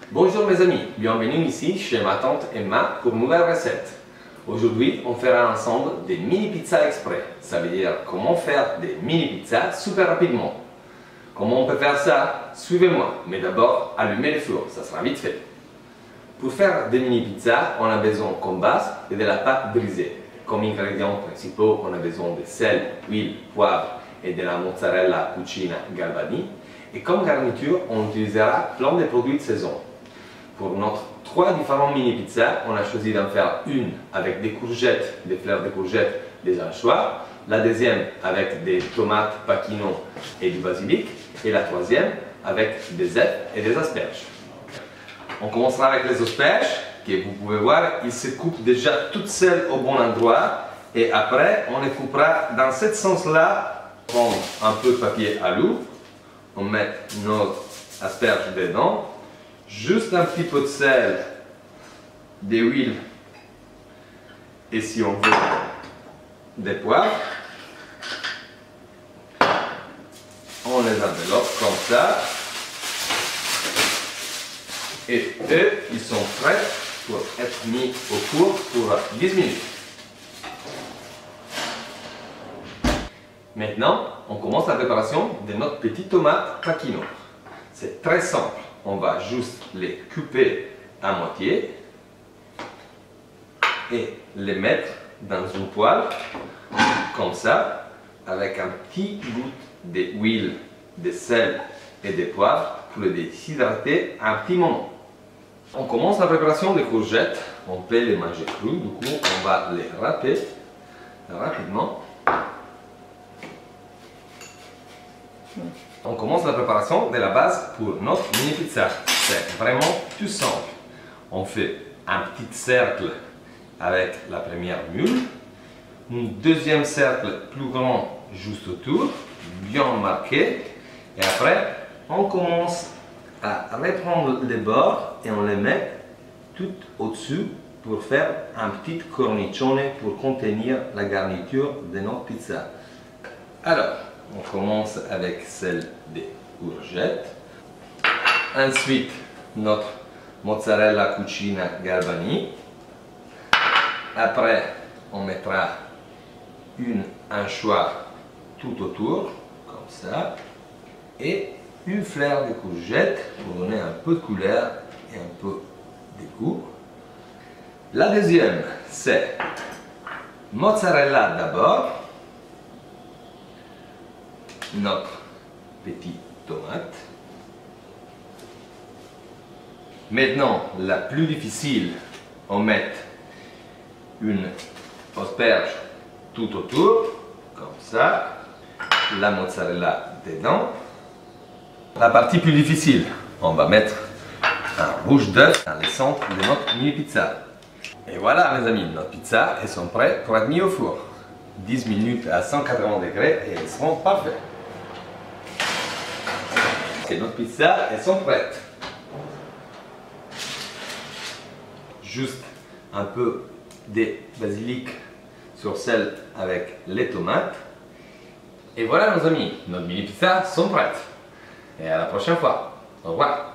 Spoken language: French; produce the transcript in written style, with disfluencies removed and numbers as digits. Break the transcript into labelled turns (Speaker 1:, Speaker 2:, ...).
Speaker 1: Bonjour mes amis, bienvenue ici chez ma tante Emma pour une nouvelle recette. Aujourd'hui, on fera ensemble des mini pizzas exprès. Ça veut dire comment faire des mini pizzas super rapidement. Comment on peut faire ça? Suivez-moi, mais d'abord allumez le four, ça sera vite fait. Pour faire des mini pizzas, on a besoin comme base de la pâte brisée. Comme ingrédients principaux, on a besoin de sel, huile, poivre et de la mozzarella cucina galvani. Et comme garniture, on utilisera plein de produits de saison. Pour notre 3 différents mini pizzas, on a choisi d'en faire une avec des courgettes, des fleurs de courgettes, des anchois. La deuxième avec des tomates, pachino et du basilic. Et la troisième avec des œufs et des asperges. On commencera avec les asperges, que vous pouvez voir, ils se coupent déjà toutes seules au bon endroit. Et après, on les coupera dans ce sens-là. On prend un peu de papier alu, on met nos asperges dedans. Juste un petit peu de sel, d'huile et si on veut des poivres. On les enveloppe comme ça. Et eux, ils sont prêts pour être mis au four pour 10 minutes. Maintenant, on commence la préparation de notre petite tomate pachino. C'est très simple. On va juste les couper à moitié et les mettre dans une poêle, comme ça, avec un petit goût d'huile, de sel et de poivre pour les déshydrater un petit moment. On commence la préparation des courgettes. On peut les manger crus, du coup on va les râper rapidement. On commence la préparation de la base pour notre mini pizza. C'est vraiment tout simple. On fait un petit cercle avec la première mule, un deuxième cercle plus grand juste autour, bien marqué, et après on commence à reprendre les bords et on les met tout au-dessus pour faire un petit cornicione pour contenir la garniture de notre pizza. Alors, on commence avec celle des courgettes. Ensuite, notre mozzarella cucina galvani. Après, on mettra une anchois tout autour, comme ça. Et une fleur de courgette pour donner un peu de couleur et un peu de goût. La deuxième, c'est mozzarella d'abord. Notre petite tomate. Maintenant, la plus difficile, on met une asperge tout autour, comme ça, la mozzarella dedans. La partie plus difficile, on va mettre un rouge d'œuf dans le centre de notre mini pizza. Et voilà mes amis, notre pizza, elles sont prêtes pour être mises au four. 10 minutes à 180 degrés et elles seront parfaites. Et notre pizza, elles sont prêtes. Juste un peu de basilic sur celle avec les tomates. Et voilà nos amis, nos mini pizzas sont prêtes. Et à la prochaine fois. Au revoir.